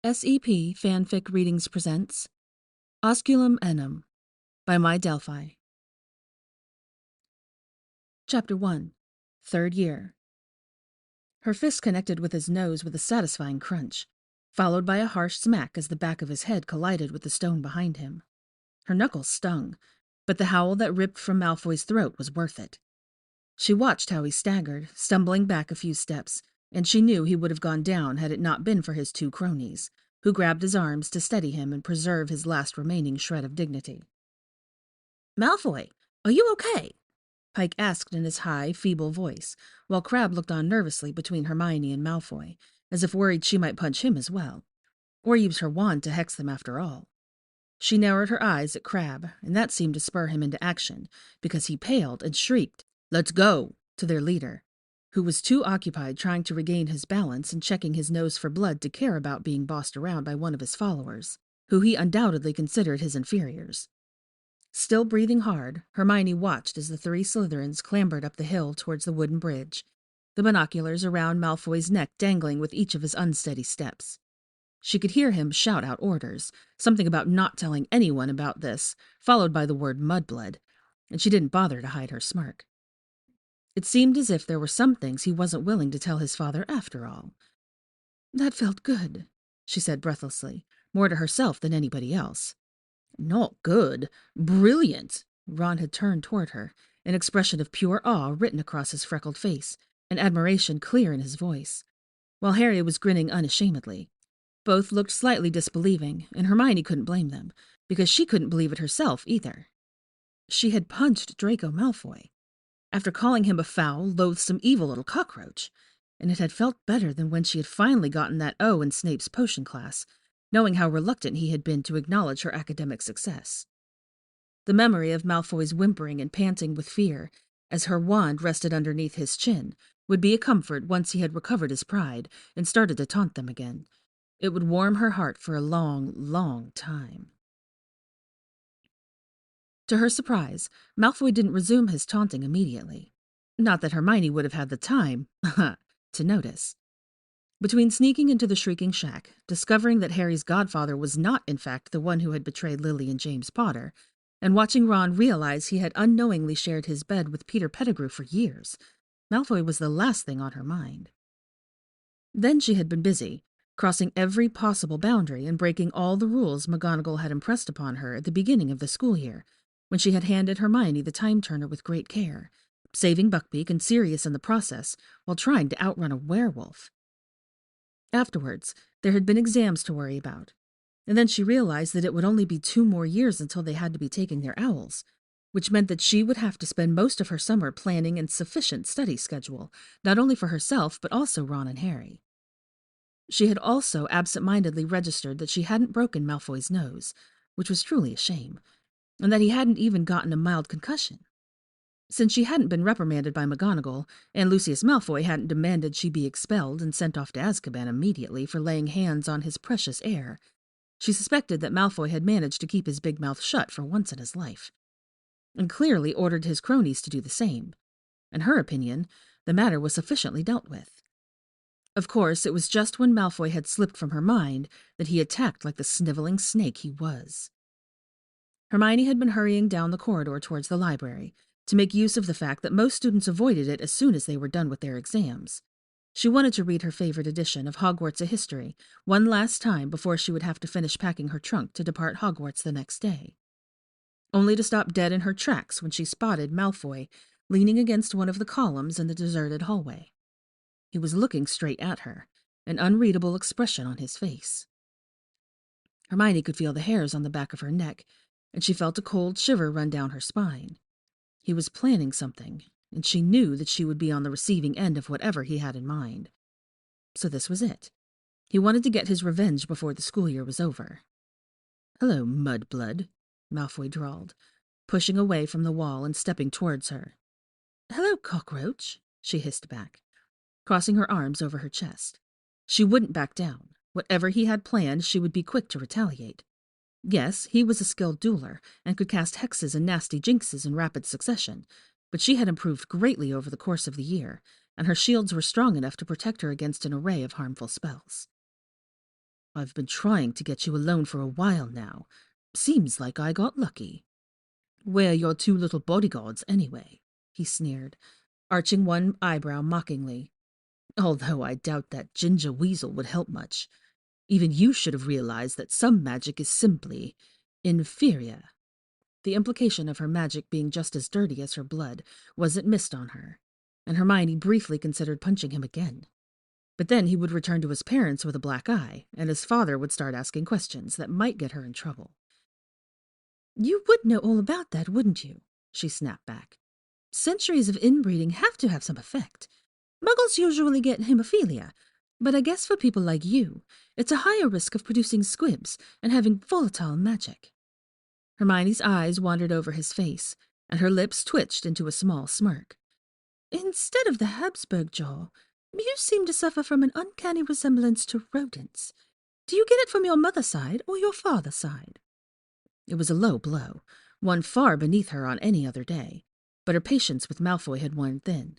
SEP Fanfic Readings presents Osculum Annuum by My Delphi. Chapter 1. Third Year. Her fist connected with his nose with a satisfying crunch, followed by a harsh smack as the back of his head collided with the stone behind him. Her knuckles stung, but the howl that ripped from Malfoy's throat was worth it. She watched how he staggered, stumbling back a few steps, and she knew he would have gone down had it not been for his two cronies, who grabbed his arms to steady him and preserve his last remaining shred of dignity. "Malfoy, are you okay?" Pike asked in his high, feeble voice, while Crabbe looked on nervously between Hermione and Malfoy, as if worried she might punch him as well, or use her wand to hex them after all. She narrowed her eyes at Crabbe, and that seemed to spur him into action, because he paled and shrieked, "Let's go!" to their leader, who was too occupied trying to regain his balance and checking his nose for blood to care about being bossed around by one of his followers, who he undoubtedly considered his inferiors. Still breathing hard, Hermione watched as the three Slytherins clambered up the hill towards the wooden bridge, the binoculars around Malfoy's neck dangling with each of his unsteady steps. She could hear him shout out orders, something about not telling anyone about this, followed by the word mudblood, and she didn't bother to hide her smirk. It seemed as if there were some things he wasn't willing to tell his father after all. "That felt good," she said breathlessly, more to herself than anybody else. "Not good. Brilliant." Ron had turned toward her, an expression of pure awe written across his freckled face, and admiration clear in his voice, while Harry was grinning unashamedly. Both looked slightly disbelieving, and Hermione couldn't blame them, because she couldn't believe it herself either. She had punched Draco Malfoy, after calling him a foul, loathsome, evil little cockroach, and it had felt better than when she had finally gotten that O in Snape's potion class, knowing how reluctant he had been to acknowledge her academic success. The memory of Malfoy's whimpering and panting with fear, as her wand rested underneath his chin, would be a comfort once he had recovered his pride and started to taunt them again. It would warm her heart for a long, long time. To her surprise, Malfoy didn't resume his taunting immediately. Not that Hermione would have had the time to notice. Between sneaking into the Shrieking Shack, discovering that Harry's godfather was not, in fact, the one who had betrayed Lily and James Potter, and watching Ron realize he had unknowingly shared his bed with Peter Pettigrew for years, Malfoy was the last thing on her mind. Then she had been busy, crossing every possible boundary and breaking all the rules McGonagall had impressed upon her at the beginning of the school year, when she had handed Hermione the time turner with great care, saving Buckbeak and Sirius in the process while trying to outrun a werewolf. Afterwards, there had been exams to worry about, and then she realized that it would only be 2 more years until they had to be taking their owls, which meant that she would have to spend most of her summer planning a sufficient study schedule, not only for herself but also Ron and Harry. She had also absent-mindedly registered that she hadn't broken Malfoy's nose, which was truly a shame, and that he hadn't even gotten a mild concussion. Since she hadn't been reprimanded by McGonagall, and Lucius Malfoy hadn't demanded she be expelled and sent off to Azkaban immediately for laying hands on his precious heir, she suspected that Malfoy had managed to keep his big mouth shut for once in his life, and clearly ordered his cronies to do the same. In her opinion, the matter was sufficiently dealt with. Of course, it was just when Malfoy had slipped from her mind that he attacked like the sniveling snake he was. Hermione had been hurrying down the corridor towards the library, to make use of the fact that most students avoided it as soon as they were done with their exams. She wanted to read her favorite edition of Hogwarts: A History one last time before she would have to finish packing her trunk to depart Hogwarts the next day, only to stop dead in her tracks when she spotted Malfoy leaning against one of the columns in the deserted hallway. He was looking straight at her, an unreadable expression on his face. Hermione could feel the hairs on the back of her neck, and she felt a cold shiver run down her spine. He was planning something, and she knew that she would be on the receiving end of whatever he had in mind. So this was it. He wanted to get his revenge before the school year was over. "Hello, mudblood," Malfoy drawled, pushing away from the wall and stepping towards her. "Hello, cockroach," she hissed back, crossing her arms over her chest. She wouldn't back down. Whatever he had planned, she would be quick to retaliate. Yes, he was a skilled dueler, and could cast hexes and nasty jinxes in rapid succession, but she had improved greatly over the course of the year, and her shields were strong enough to protect her against an array of harmful spells. I've been trying to get you alone for a while now. Seems like I got lucky. Where are your two little bodyguards, anyway? He sneered, arching one eyebrow mockingly. Although I doubt that ginger weasel would help much. Even you should have realized that some magic is simply inferior. The implication of her magic being just as dirty as her blood wasn't missed on her, and Hermione briefly considered punching him again. But then he would return to his parents with a black eye, and his father would start asking questions that might get her in trouble. You would know all about that, wouldn't you? She snapped back. Centuries of inbreeding have to have some effect. Muggles usually get hemophilia, but I guess for people like you, it's a higher risk of producing squibs and having volatile magic. Hermione's eyes wandered over his face, and her lips twitched into a small smirk. Instead of the Habsburg jaw, you seem to suffer from an uncanny resemblance to rodents. Do you get it from your mother's side or your father's side? It was a low blow, one far beneath her on any other day, but her patience with Malfoy had worn thin.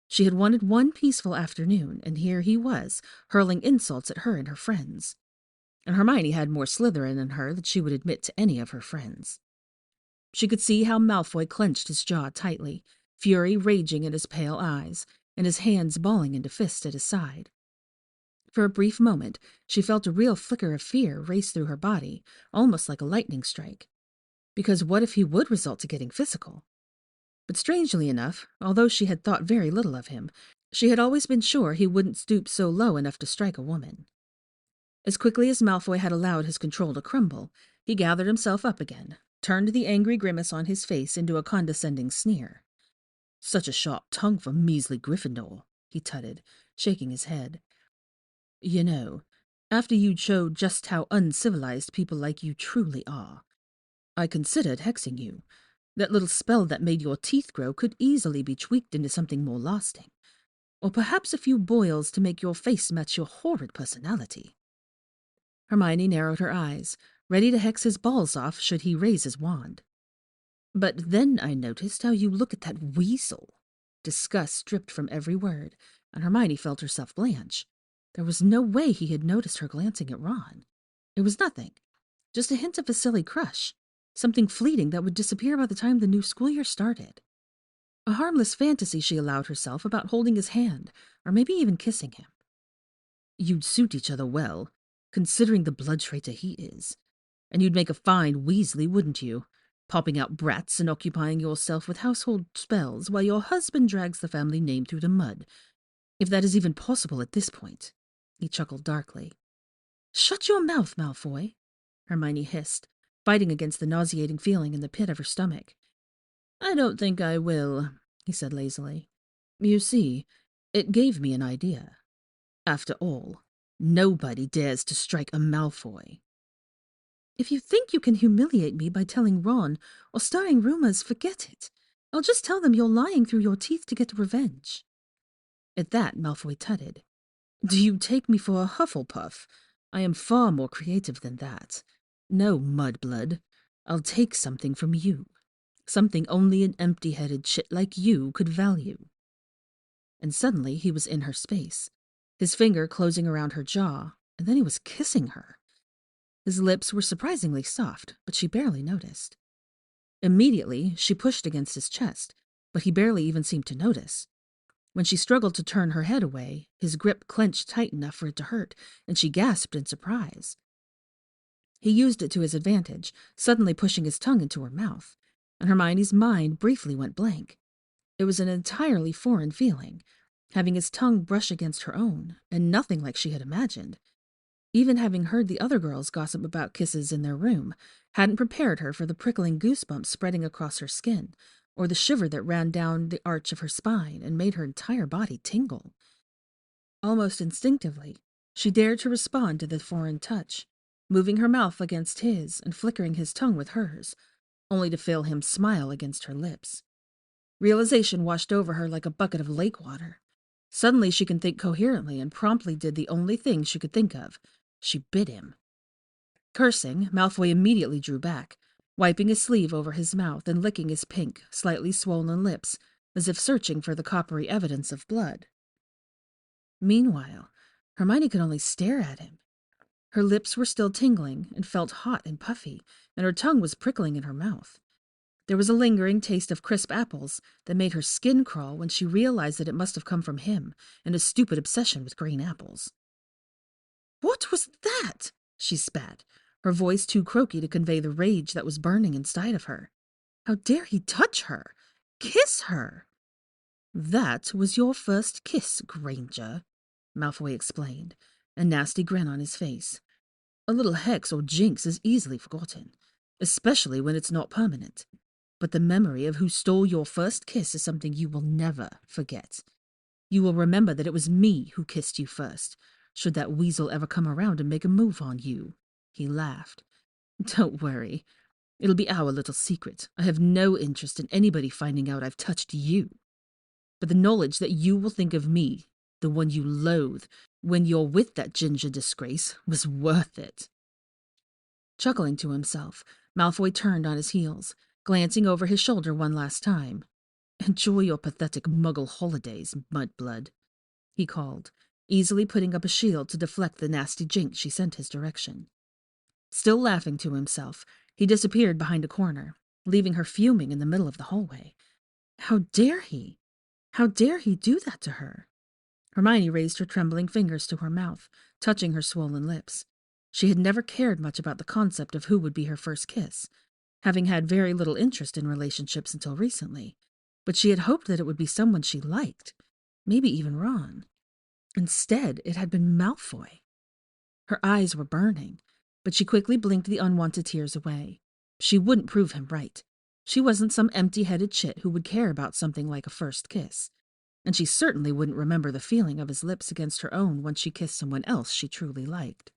She had wanted one peaceful afternoon, and here he was, hurling insults at her and her friends. And Hermione had more Slytherin in her than she would admit to any of her friends. She could see how Malfoy clenched his jaw tightly, fury raging in his pale eyes, and his hands balling into fists at his side. For a brief moment, she felt a real flicker of fear race through her body, almost like a lightning strike. Because what if he would result to getting physical? But strangely enough, although she had thought very little of him, she had always been sure he wouldn't stoop so low enough to strike a woman. As quickly as Malfoy had allowed his control to crumble, he gathered himself up again, turned the angry grimace on his face into a condescending sneer. Such a sharp tongue for measly Gryffindor, he tutted, shaking his head. You know, after you'd showed just how uncivilized people like you truly are, I considered hexing you. That little spell that made your teeth grow could easily be tweaked into something more lasting. Or perhaps a few boils to make your face match your horrid personality. Hermione narrowed her eyes, ready to hex his balls off should he raise his wand. But then I noticed how you look at that weasel. Disgust dripped from every word, and Hermione felt herself blanch. There was no way he had noticed her glancing at Ron. It was nothing, just a hint of a silly crush, something fleeting that would disappear by the time the new school year started. A harmless fantasy she allowed herself about holding his hand, or maybe even kissing him. You'd suit each other well, considering the blood traitor he is. And you'd make a fine Weasley, wouldn't you? Popping out brats and occupying yourself with household spells while your husband drags the family name through the mud. If that is even possible at this point. He chuckled darkly. Shut your mouth, Malfoy, Hermione hissed, fighting against the nauseating feeling in the pit of her stomach. I don't think I will, he said lazily. You see, it gave me an idea. After all, nobody dares to strike a Malfoy. If you think you can humiliate me by telling Ron or starting rumors, forget it. I'll just tell them you're lying through your teeth to get revenge. At that, Malfoy tutted. Do you take me for a Hufflepuff? I am far more creative than that. No, mudblood. I'll take something from you. Something only an empty-headed chit like you could value. And suddenly he was in her space, his finger closing around her jaw, and then he was kissing her. His lips were surprisingly soft, but she barely noticed. Immediately, she pushed against his chest, but he barely even seemed to notice. When she struggled to turn her head away, his grip clenched tight enough for it to hurt, and she gasped in surprise. He used it to his advantage, suddenly pushing his tongue into her mouth, and Hermione's mind briefly went blank. It was an entirely foreign feeling, having his tongue brush against her own, and nothing like she had imagined. Even having heard the other girls gossip about kisses in their room hadn't prepared her for the prickling goosebumps spreading across her skin, or the shiver that ran down the arch of her spine and made her entire body tingle. Almost instinctively, she dared to respond to the foreign touch, moving her mouth against his and flickering his tongue with hers, only to feel him smile against her lips. Realization washed over her like a bucket of lake water. Suddenly she could think coherently and promptly did the only thing she could think of. She bit him. Cursing, Malfoy immediately drew back, wiping his sleeve over his mouth and licking his pink, slightly swollen lips, as if searching for the coppery evidence of blood. Meanwhile, Hermione could only stare at him. Her lips were still tingling and felt hot and puffy, and her tongue was prickling in her mouth. There was a lingering taste of crisp apples that made her skin crawl when she realized that it must have come from him and his stupid obsession with green apples. "What was that?" she spat, her voice too croaky to convey the rage that was burning inside of her. How dare he touch her? Kiss her? "That was your first kiss, Granger," Malfoy explained, a nasty grin on his face. "A little hex or jinx is easily forgotten, especially when it's not permanent. But the memory of who stole your first kiss is something you will never forget. You will remember that it was me who kissed you first, should that weasel ever come around and make a move on you." He laughed. "Don't worry. It'll be our little secret. I have no interest in anybody finding out I've touched you. But the knowledge that you will think of me, the one you loathe, when you're with that ginger disgrace, was worth it." Chuckling to himself, Malfoy turned on his heels, glancing over his shoulder one last time. "Enjoy your pathetic muggle holidays, mudblood," he called, easily putting up a shield to deflect the nasty jinx she sent his direction. Still laughing to himself, he disappeared behind a corner, leaving her fuming in the middle of the hallway. How dare he? How dare he do that to her? Hermione raised her trembling fingers to her mouth, touching her swollen lips. She had never cared much about the concept of who would be her first kiss, having had very little interest in relationships until recently, but she had hoped that it would be someone she liked, maybe even Ron. Instead, it had been Malfoy. Her eyes were burning, but she quickly blinked the unwanted tears away. She wouldn't prove him right. She wasn't some empty-headed chit who would care about something like a first kiss, and she certainly wouldn't remember the feeling of his lips against her own once she kissed someone else she truly liked.